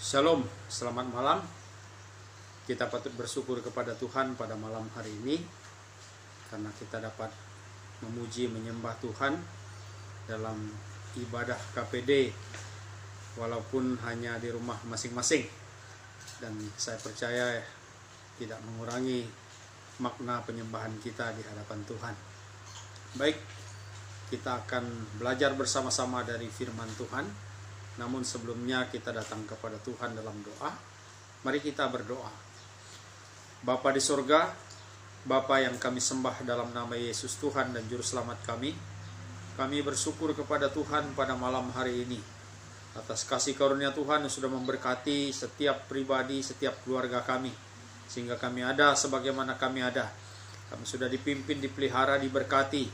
Shalom, selamat malam. Kita patut bersyukur kepada Tuhan pada malam hari ini karena kita dapat memuji menyembah Tuhan dalam ibadah KPD walaupun hanya di rumah masing-masing, dan saya percaya tidak mengurangi makna penyembahan kita di hadapan Tuhan. Baik, kita akan belajar bersama-sama dari firman Tuhan. Namun sebelumnya kita datang kepada Tuhan dalam doa. Mari kita berdoa. Bapa di sorga, Bapa yang kami sembah dalam nama Yesus Tuhan dan Juru Selamat kami bersyukur kepada Tuhan pada malam hari ini atas kasih karunia Tuhan yang sudah memberkati setiap pribadi, setiap keluarga kami, sehingga kami ada sebagaimana kami ada. Kami sudah dipimpin, dipelihara, diberkati,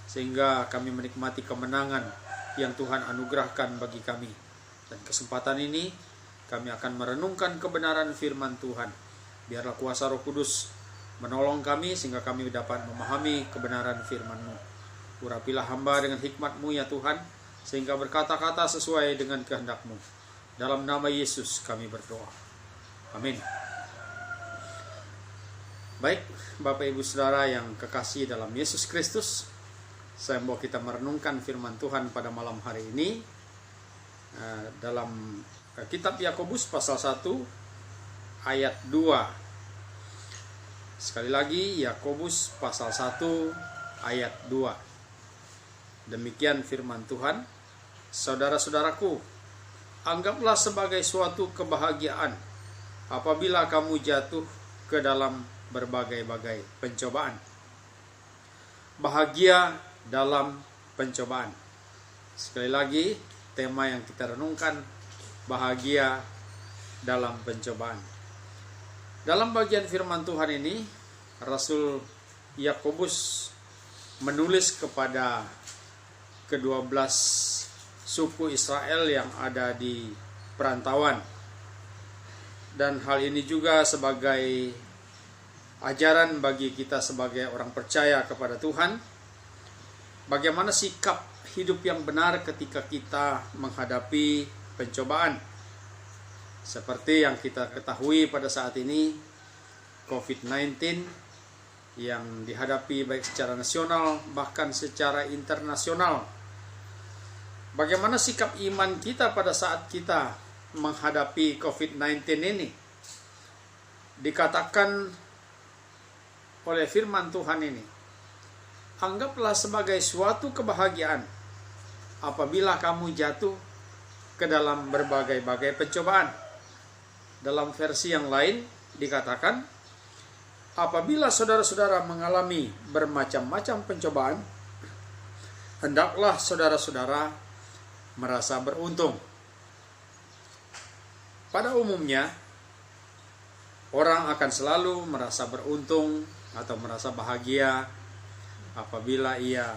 sehingga kami menikmati kemenangan yang Tuhan anugerahkan bagi kami. Dan kesempatan ini kami akan merenungkan kebenaran firman Tuhan. Biarlah kuasa Roh Kudus menolong kami sehingga kami dapat memahami kebenaran firman-Mu. Urapilah hamba dengan hikmat-Mu ya Tuhan, sehingga berkata-kata sesuai dengan kehendak-Mu. Dalam nama Yesus kami berdoa. Amin. Baik, Bapak Ibu Saudara yang kekasih dalam Yesus Kristus, saya mau kita merenungkan firman Tuhan pada malam hari ini dalam kitab Yakobus pasal 1 ayat 2. Sekali lagi, Yakobus pasal 1 ayat 2. Demikian firman Tuhan. Saudara-saudaraku, anggaplah sebagai suatu kebahagiaan apabila kamu jatuh ke dalam berbagai-bagai pencobaan. Bahagia dalam pencobaan. Sekali lagi, tema yang kita renungkan, bahagia dalam pencobaan. Dalam bagian firman Tuhan ini, Rasul Yakobus menulis kepada ke-12 suku Israel yang ada di perantauan. Dan hal ini juga sebagai ajaran bagi kita sebagai orang percaya kepada Tuhan, bagaimana sikap hidup yang benar ketika kita menghadapi pencobaan. Seperti yang kita ketahui pada saat ini, COVID-19 yang dihadapi baik secara nasional bahkan secara internasional. Bagaimana sikap iman kita pada saat kita menghadapi COVID-19 ini? Dikatakan oleh firman Tuhan ini, anggaplah sebagai suatu kebahagiaan apabila kamu jatuh ke dalam berbagai-bagai pencobaan. Dalam versi yang lain dikatakan, apabila saudara-saudara mengalami bermacam-macam pencobaan, hendaklah saudara-saudara merasa beruntung. Pada umumnya, orang akan selalu merasa beruntung atau merasa bahagia apabila ia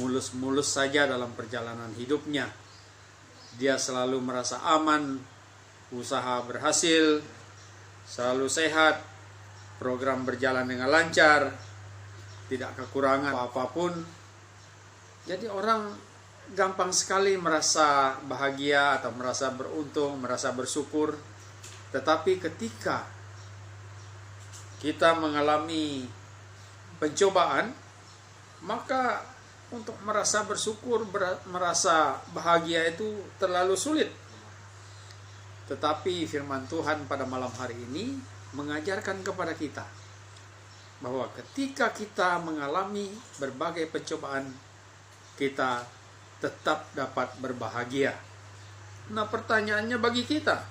mulus-mulus saja dalam perjalanan hidupnya. Dia selalu merasa aman, usaha berhasil, selalu sehat, program berjalan dengan lancar, tidak kekurangan apapun. Jadi orang gampang sekali merasa bahagia atau merasa beruntung, merasa bersyukur. Tetapi ketika kita mengalami pencobaan, maka untuk merasa bersyukur, merasa bahagia itu terlalu sulit. Tetapi firman Tuhan pada malam hari ini mengajarkan kepada kita bahwa ketika kita mengalami berbagai pencobaan, kita tetap dapat berbahagia. Nah, pertanyaannya bagi kita,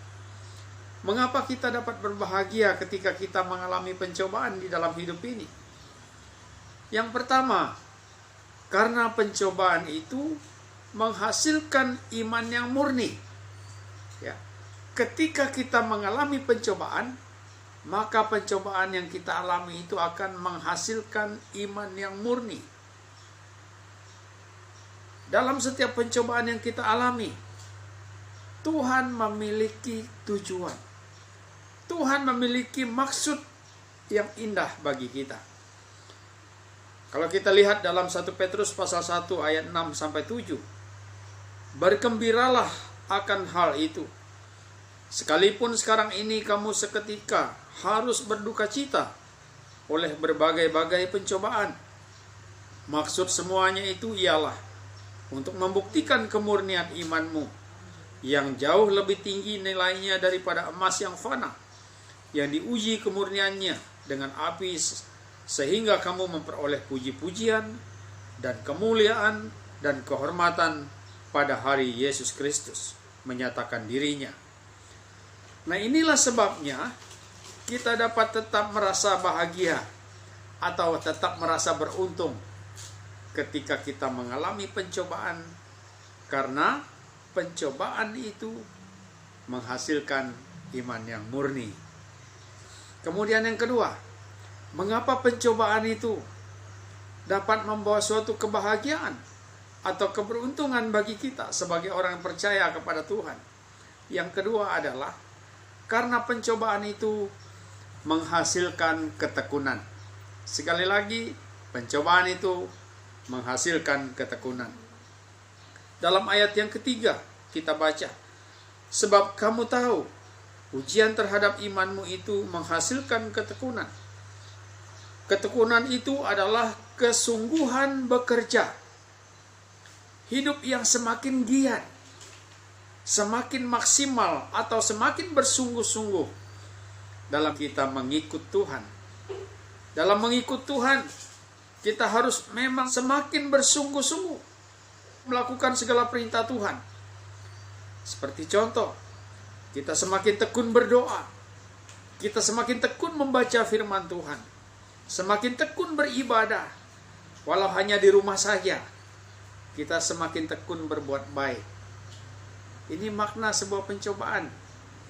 mengapa kita dapat berbahagia ketika kita mengalami pencobaan di dalam hidup ini? Yang pertama, karena pencobaan itu menghasilkan iman yang murni. Ya. Ketika kita mengalami pencobaan, maka pencobaan yang kita alami itu akan menghasilkan iman yang murni. Dalam setiap pencobaan yang kita alami, Tuhan memiliki tujuan. Tuhan memiliki maksud yang indah bagi kita. Kalau kita lihat dalam 1 Petrus pasal 1 ayat 6 sampai 7, bergembiralah akan hal itu, Sekalipun sekarang ini kamu seketika harus berduka cita oleh berbagai-bagai pencobaan. Maksud semuanya itu ialah untuk membuktikan kemurnian imanmu yang jauh lebih tinggi nilainya daripada emas yang fana, yang diuji kemurniannya dengan api sehingga kamu memperoleh puji-pujian dan kemuliaan dan kehormatan pada hari Yesus Kristus menyatakan dirinya. Nah, inilah sebabnya kita dapat tetap merasa bahagia atau tetap merasa beruntung ketika kita mengalami pencobaan, karena pencobaan itu menghasilkan iman yang murni. Kemudian yang kedua, mengapa pencobaan itu dapat membawa suatu kebahagiaan atau keberuntungan bagi kita sebagai orang yang percaya kepada Tuhan? Yang kedua adalah karena pencobaan itu menghasilkan ketekunan. Sekali lagi, pencobaan itu menghasilkan ketekunan. Dalam ayat yang ketiga kita baca, sebab kamu tahu ujian terhadap imanmu itu menghasilkan ketekunan. Ketekunan itu adalah kesungguhan bekerja. Hidup yang semakin giat, semakin maksimal atau semakin bersungguh-sungguh dalam kita mengikut Tuhan. Dalam mengikut Tuhan, kita harus memang semakin bersungguh-sungguh melakukan segala perintah Tuhan. Seperti contoh, kita semakin tekun berdoa, kita semakin tekun membaca firman Tuhan, semakin tekun beribadah, walau hanya di rumah saja, kita semakin tekun berbuat baik. Ini makna sebuah pencobaan,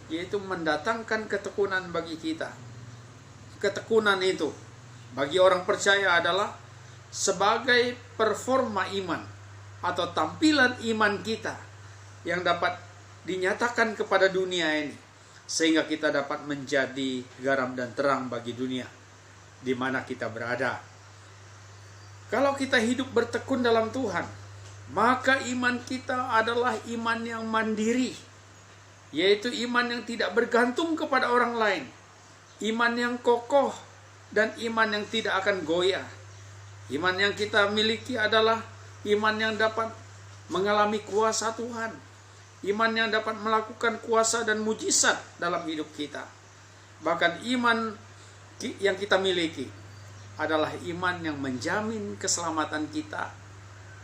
yaitu mendatangkan ketekunan bagi kita. Ketekunan itu bagi orang percaya adalah sebagai performa iman atau tampilan iman kita yang dapat dinyatakan kepada dunia ini, sehingga kita dapat menjadi garam dan terang bagi dunia di mana kita berada. Kalau kita hidup bertekun dalam Tuhan, maka iman kita adalah iman yang mandiri, yaitu iman yang tidak bergantung kepada orang lain, iman yang kokoh dan iman yang tidak akan goyah. Iman yang kita miliki adalah iman yang dapat mengalami kuasa Tuhan, iman yang dapat melakukan kuasa dan mujizat dalam hidup kita. Bahkan iman yang kita miliki adalah iman yang menjamin keselamatan kita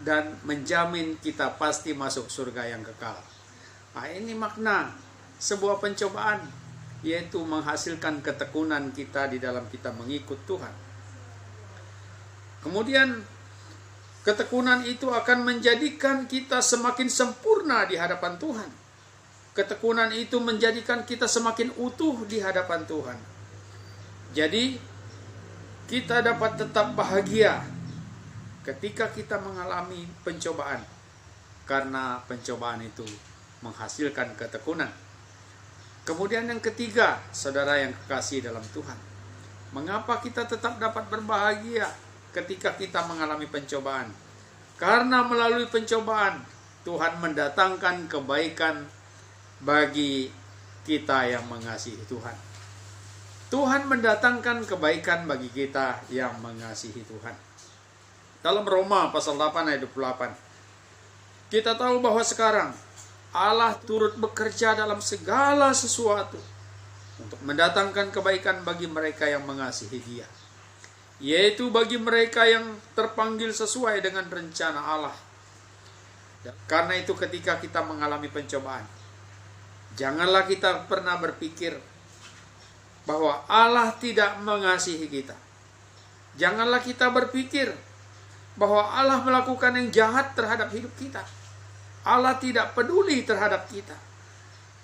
dan menjamin kita pasti masuk surga yang kekal. Nah, ini makna sebuah pencobaan, yaitu menghasilkan ketekunan kita di dalam kita mengikut Tuhan. Kemudian ketekunan itu akan menjadikan kita semakin sempurna di hadapan Tuhan. Ketekunan itu menjadikan kita semakin utuh di hadapan Tuhan. Jadi kita dapat tetap bahagia ketika kita mengalami pencobaan, karena pencobaan itu menghasilkan ketekunan. Kemudian yang ketiga, saudara yang kekasih dalam Tuhan, mengapa kita tetap dapat berbahagia ketika kita mengalami pencobaan? Karena melalui pencobaan Tuhan mendatangkan kebaikan bagi kita yang mengasihi Tuhan. Tuhan mendatangkan kebaikan bagi kita yang mengasihi Tuhan. Dalam Roma pasal 8 ayat 28, kita tahu bahwa sekarang Allah turut bekerja dalam segala sesuatu untuk mendatangkan kebaikan bagi mereka yang mengasihi Dia, yaitu bagi mereka yang terpanggil sesuai dengan rencana Allah. Karena itu ketika kita mengalami pencobaan, janganlah kita pernah berpikir bahwa Allah tidak mengasihi kita. Janganlah kita berpikir bahwa Allah melakukan yang jahat terhadap hidup kita. Allah tidak peduli terhadap kita.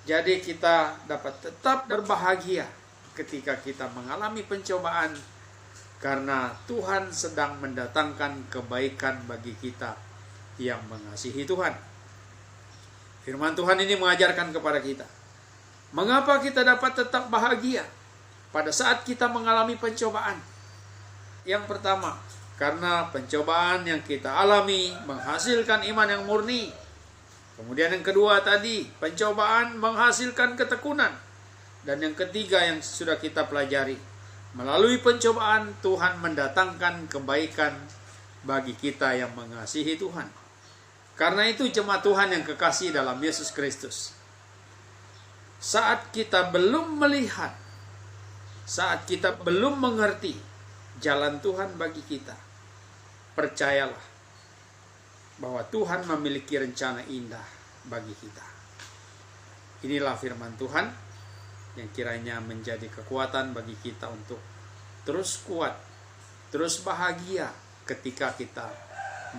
Jadi kita dapat tetap berbahagia ketika kita mengalami pencobaan, karena Tuhan sedang mendatangkan kebaikan bagi kita yang mengasihi Tuhan. Firman Tuhan ini mengajarkan kepada kita, mengapa kita dapat tetap bahagia pada saat kita mengalami pencobaan. Yang pertama, karena pencobaan yang kita alami menghasilkan iman yang murni. Kemudian yang kedua tadi, pencobaan menghasilkan ketekunan. Dan yang ketiga yang sudah kita pelajari, melalui pencobaan Tuhan mendatangkan kebaikan bagi kita yang mengasihi Tuhan. Karena itu jemaat Tuhan yang kekasih dalam Yesus Kristus, saat kita belum melihat, saat kita belum mengerti jalan Tuhan bagi kita, percayalah bahwa Tuhan memiliki rencana indah bagi kita. Inilah firman Tuhan yang kiranya menjadi kekuatan bagi kita untuk terus kuat, terus bahagia ketika kita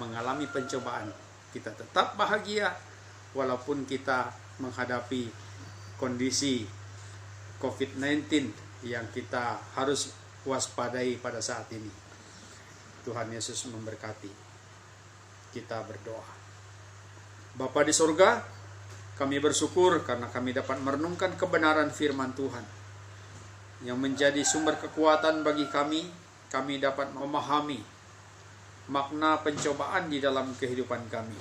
mengalami pencobaan. Kita tetap bahagia walaupun kita menghadapi kondisi COVID-19 yang kita harus waspadai pada saat ini. Tuhan Yesus memberkati. Kita berdoa. Bapa di surga, kami bersyukur karena kami dapat merenungkan kebenaran firman Tuhan yang menjadi sumber kekuatan bagi kami. Kami dapat memahami makna pencobaan di dalam kehidupan kami.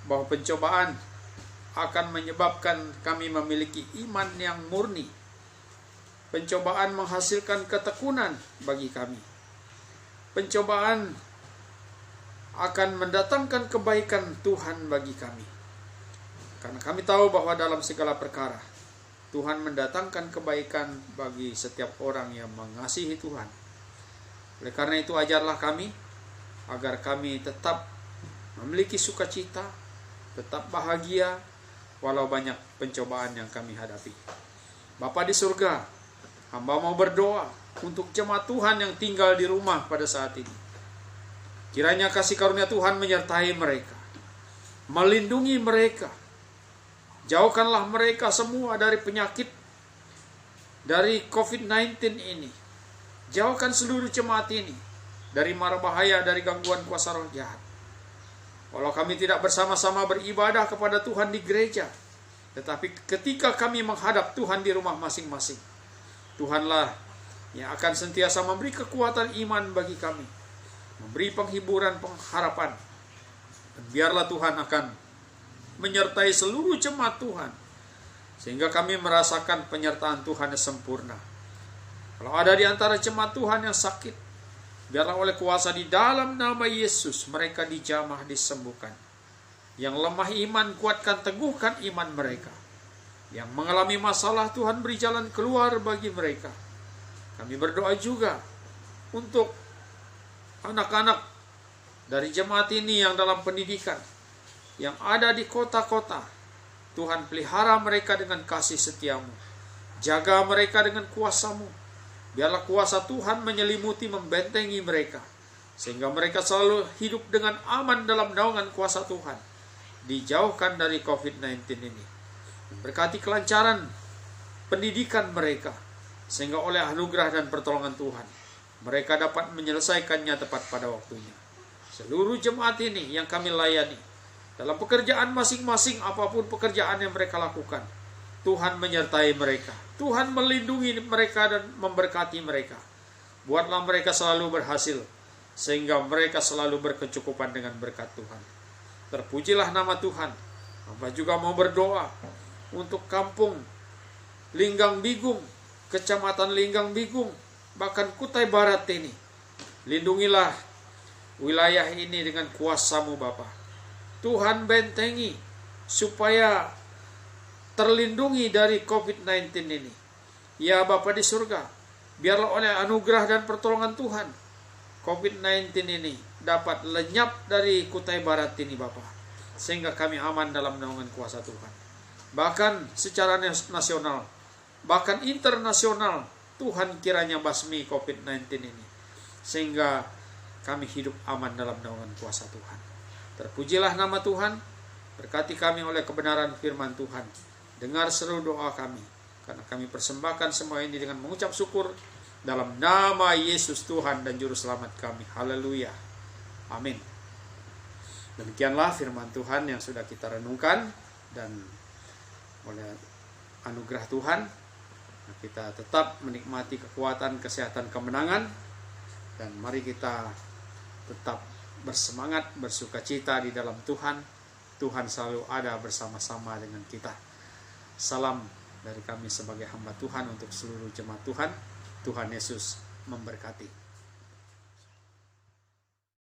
Bahwa pencobaan akan menyebabkan kami memiliki iman yang murni. Pencobaan menghasilkan ketekunan bagi kami. Pencobaan akan mendatangkan kebaikan Tuhan bagi kami. Karena kami tahu bahwa dalam segala perkara Tuhan mendatangkan kebaikan bagi setiap orang yang mengasihi Tuhan. Oleh karena itu ajarlah kami agar kami tetap memiliki sukacita, tetap bahagia walau banyak pencobaan yang kami hadapi. Bapa di surga, hamba mau berdoa untuk jemaat Tuhan yang tinggal di rumah pada saat ini. Kiranya kasih karunia Tuhan menyertai mereka, melindungi mereka. Jauhkanlah mereka semua dari penyakit, dari COVID-19 ini. Jauhkan seluruh jemaat ini dari mara bahaya, dari gangguan kuasa roh jahat. Walau kami tidak bersama-sama beribadah kepada Tuhan di gereja, tetapi ketika kami menghadap Tuhan di rumah masing-masing, Tuhanlah yang akan sentiasa memberi kekuatan iman bagi kami, memberi penghiburan, pengharapan. Dan biarlah Tuhan akan menyertai seluruh jemaat Tuhan, sehingga kami merasakan penyertaan Tuhan yang sempurna. Kalau ada di antara jemaat Tuhan yang sakit, biarlah oleh kuasa di dalam nama Yesus mereka dijamah, disembuhkan. Yang lemah iman, kuatkan, teguhkan iman mereka. Yang mengalami masalah, Tuhan beri jalan keluar bagi mereka. Kami berdoa juga untuk anak-anak dari jemaat ini yang dalam pendidikan, yang ada di kota-kota. Tuhan pelihara mereka dengan kasih setiamu. Jaga mereka dengan kuasa-Mu. Biarlah kuasa Tuhan menyelimuti, membentengi mereka, sehingga mereka selalu hidup dengan aman dalam naungan kuasa Tuhan. Dijauhkan dari COVID-19 ini. Berkati kelancaran pendidikan mereka, sehingga oleh anugerah dan pertolongan Tuhan, mereka dapat menyelesaikannya tepat pada waktunya. Seluruh jemaat ini yang kami layani, dalam pekerjaan masing-masing, apapun pekerjaan yang mereka lakukan, Tuhan menyertai mereka. Tuhan melindungi mereka dan memberkati mereka. Buatlah mereka selalu berhasil, sehingga mereka selalu berkecukupan dengan berkat Tuhan. Terpujilah nama Tuhan. Hamba juga mau berdoa untuk kampung Linggang Bigung, Kecamatan Linggang Bigung, bahkan Kutai Barat ini. Lindungilah wilayah ini dengan kuasa-Mu Bapa. Tuhan bentengi supaya terlindungi dari COVID-19 ini. Ya Bapa di surga, biarlah oleh anugerah dan pertolongan Tuhan, COVID-19 ini dapat lenyap dari Kutai Barat ini Bapa, sehingga kami aman dalam naungan kuasa Tuhan. Bahkan secara nasional, bahkan internasional, Tuhan kiranya basmi COVID-19 ini, sehingga kami hidup aman dalam naungan kuasa Tuhan. Terpujilah nama Tuhan. Berkati kami oleh kebenaran firman Tuhan. Dengar seru doa kami, karena kami persembahkan semua ini dengan mengucap syukur dalam nama Yesus Tuhan dan Juru Selamat kami. Haleluya. Amin. Demikianlah firman Tuhan yang sudah kita renungkan, dan oleh anugerah Tuhan kita tetap menikmati kekuatan, kesehatan, kemenangan, dan mari kita tetap bersemangat, bersukacita di dalam Tuhan, Tuhan selalu ada bersama-sama dengan kita. Salam dari kami sebagai hamba Tuhan untuk seluruh jemaat Tuhan. Tuhan Yesus memberkati.